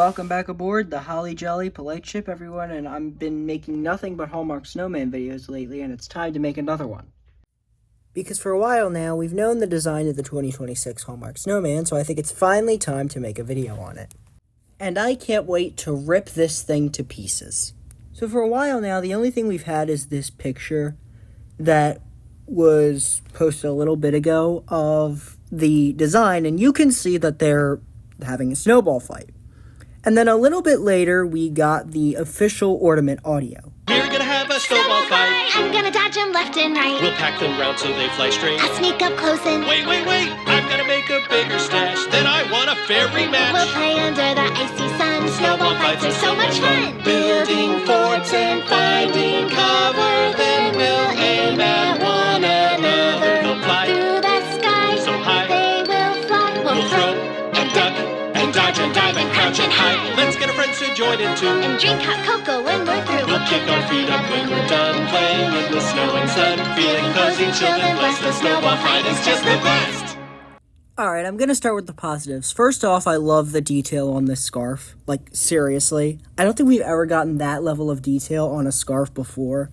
welcome back aboard the Holly Jolly Polite Ship, everyone, and I've been making nothing but Hallmark Snowman videos lately, and it's time to make another one. Because for a while now, we've known the design of the 2026 Hallmark Snowman, so I think it's finally time to make a video on it. And I can't wait to rip this thing to pieces. So for a while now, the only thing we've had is this picture that was posted a little bit ago of the design, and you can see that they're having a snowball fight. And then a little bit later, we got the official ornament audio. We're gonna have a snowball fight. I'm gonna dodge them left and right. We'll pack them round so they fly straight. I'll sneak up close and Wait, I'm gonna make a bigger stash. Then I want a fairy match. we'll play under the icy sun. Snowball fights are so much fun. Building forts and finding cover. Then we'll aim at one another. They'll fly Through the sky, so high. they will fly. We'll throw and duck and dodge and dive and crouch and hide. Let's get our friends to join in too. And drink hot cocoa when we're through. We'll kick our feet up when we're done playing in the snow and sun. Feeling cozy, children blessed. The snowball fight is just the best. Alright, I'm gonna start with the positives. First off, I love the detail on this scarf. Like, seriously. I don't think we've ever gotten that level of detail on a scarf before.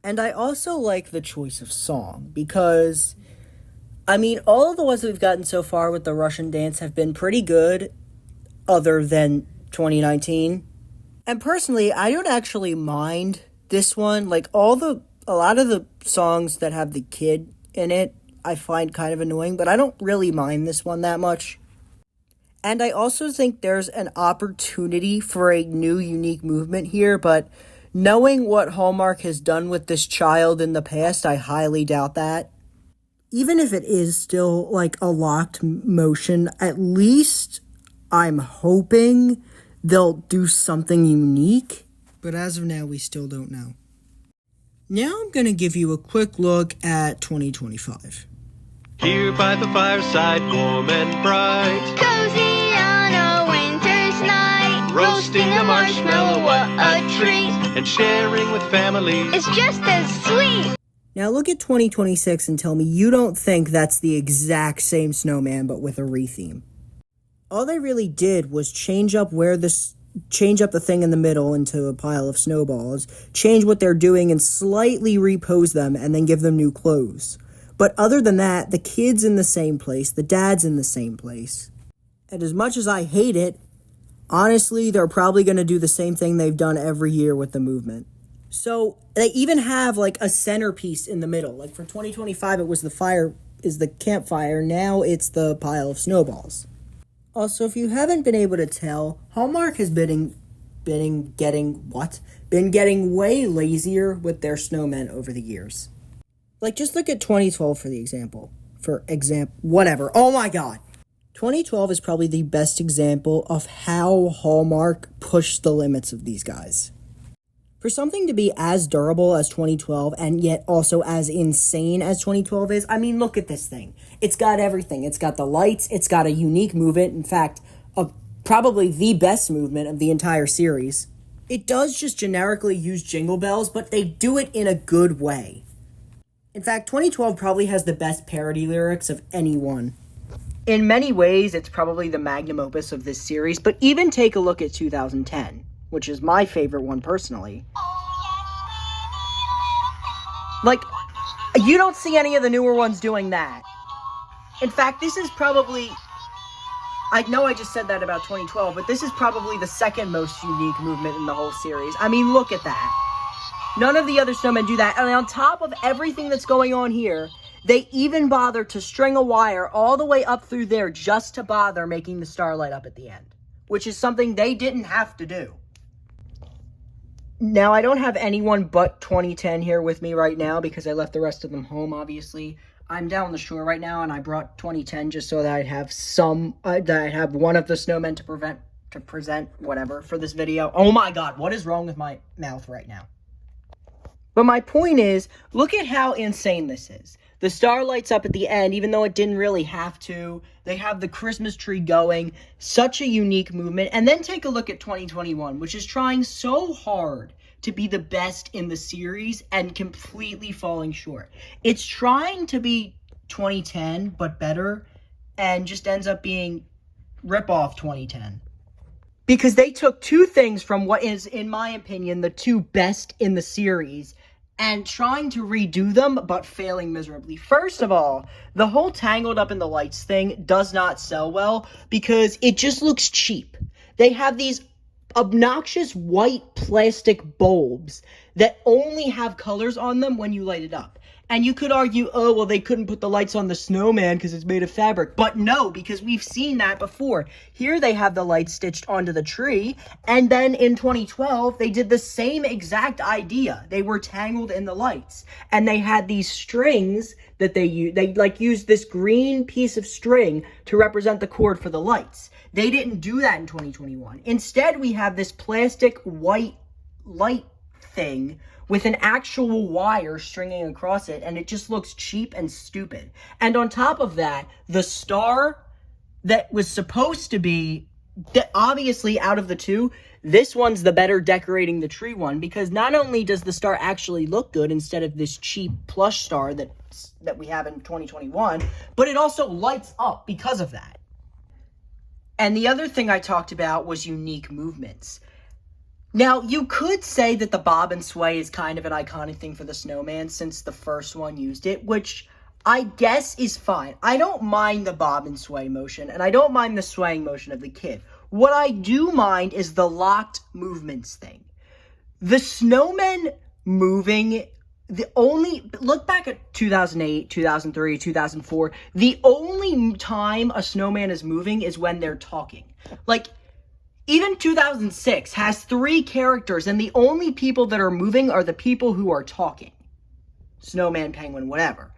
And I also like the choice of song, because, I mean, all of the ones that we've gotten so far with the Russian dance have been pretty good, other than 2019. And personally, I don't actually mind this one. Like, a lot of the songs that have the kid in it, I find kind of annoying, but I don't really mind this one that much. And I also think there's an opportunity for a new, unique movement here, but knowing what Hallmark has done with this child in the past, I highly doubt that. Even if it is still, like, a locked motion, at least I'm hoping they'll do something unique. But as of now, we still don't know. Now I'm going to give you a quick look at 2025. Here by the fireside, warm and bright, Cozy on a winter's night. roasting a marshmallow, what a treat, and sharing with family. It's just as sweet. Now look at 2026 and tell me you don't think that's the exact same snowman but with a retheme. All they really did was change up the thing in the middle into a pile of snowballs, change what they're doing and slightly repose them and then give them new clothes. But other than that, the kid's in the same place, the dad's in the same place. And as much as I hate it, honestly, they're probably going to do the same thing they've done every year with the movement. So they even have like a centerpiece in the middle. Like for 2025, it was the campfire. Now it's the pile of snowballs. Also, if you haven't been able to tell, Hallmark has been getting way lazier with their snowmen over the years. Like, just look at 2012 whatever. Oh my god. 2012 is probably the best example of how Hallmark pushed the limits of these guys. For something to be as durable as 2012 and yet also as insane as 2012 is, I mean, look at this thing. It's got everything. It's got the lights. It's got a unique movement. In fact, probably the best movement of the entire series. It does just generically use jingle bells, but they do it in a good way. In fact, 2012 probably has the best parody lyrics of anyone. In many ways, it's probably the magnum opus of this series, but even take a look at 2010, which is my favorite one personally. Like, you don't see any of the newer ones doing that. In fact, this is probably... I know I just said that about 2012, but this is probably the second most unique movement in the whole series. I mean, look at that. None of the other snowmen do that. And on top of everything that's going on here, they even bother to string a wire all the way up through there just to bother making the star light up at the end, which is something they didn't have to do. Now, I don't have anyone but 2010 here with me right now because I left the rest of them home, obviously. I'm down the shore right now, and I brought 2010 just so that I'd have one of the snowmen to present whatever for this video. Oh my god, what is wrong with my mouth right now? But my point is, look at how insane this is. The star lights up at the end, even though it didn't really have to. They have the Christmas tree going. Such a unique movement. And then take a look at 2021, which is trying so hard to be the best in the series and completely falling short. It's trying to be 2010, but better, and just ends up being rip-off 2010. because they took two things from what is, in my opinion, the two best in the series and trying to redo them, but failing miserably. First of all, the whole tangled up in the lights thing does not sell well because it just looks cheap. They have these obnoxious white plastic bulbs that only have colors on them when you light it up. And you could argue, oh, well, they couldn't put the lights on the snowman because it's made of fabric. But no, because we've seen that before. Here they have the lights stitched onto the tree. And then in 2012, they did the same exact idea. They were tangled in the lights. And they had these strings that they used. They used this green piece of string to represent the cord for the lights. They didn't do that in 2021. Instead, we have this plastic white light thing with an actual wire stringing across it, and it just looks cheap and stupid. And on top of that, the star that was supposed to be, obviously out of the two, this one's the better decorating the tree one, because not only does the star actually look good instead of this cheap plush star that we have in 2021, but it also lights up because of that. And the other thing I talked about was unique movements. Now, you could say that the bob and sway is kind of an iconic thing for the snowman since the first one used it, which I guess is fine. I don't mind the bob and sway motion, and I don't mind the swaying motion of the kid. What I do mind is the locked movements thing. The snowmen moving, look back at 2008, 2003, 2004, the only time a snowman is moving is when they're talking. Even 2006 has 3 characters, and the only people that are moving are the people who are talking. Snowman, penguin, whatever.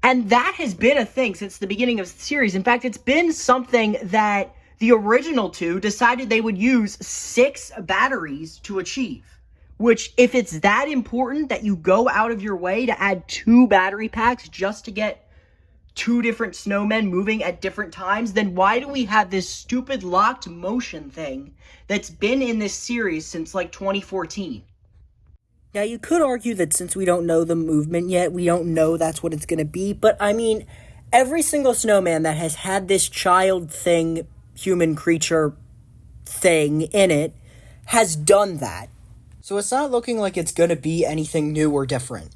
And that has been a thing since the beginning of the series. In fact, it's been something that the original 2 decided they would use 6 batteries to achieve. Which, if it's that important that you go out of your way to add 2 battery packs just to get 2 different snowmen moving at different times, then why do we have this stupid locked motion thing that's been in this series since 2014? Now, you could argue that since we don't know the movement yet, we don't know that's what it's going to be, but I mean, every single snowman that has had this child thing, human creature thing in it, has done that. So it's not looking like it's going to be anything new or different.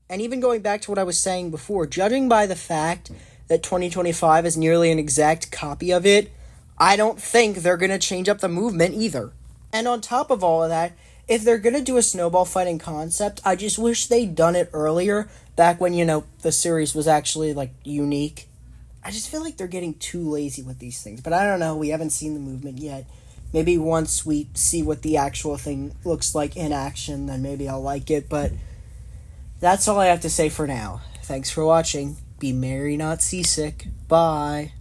And even going back to what I was saying before, judging by the fact that 2025 is nearly an exact copy of it, I don't think they're going to change up the movement either. And on top of all of that, if they're going to do a snowball fighting concept, I just wish they'd done it earlier, back when, the series was actually, unique. I just feel like they're getting too lazy with these things. But I don't know, we haven't seen the movement yet. Maybe once we see what the actual thing looks like in action, then maybe I'll like it, but that's all I have to say for now. Thanks for watching. Be merry, not seasick. Bye.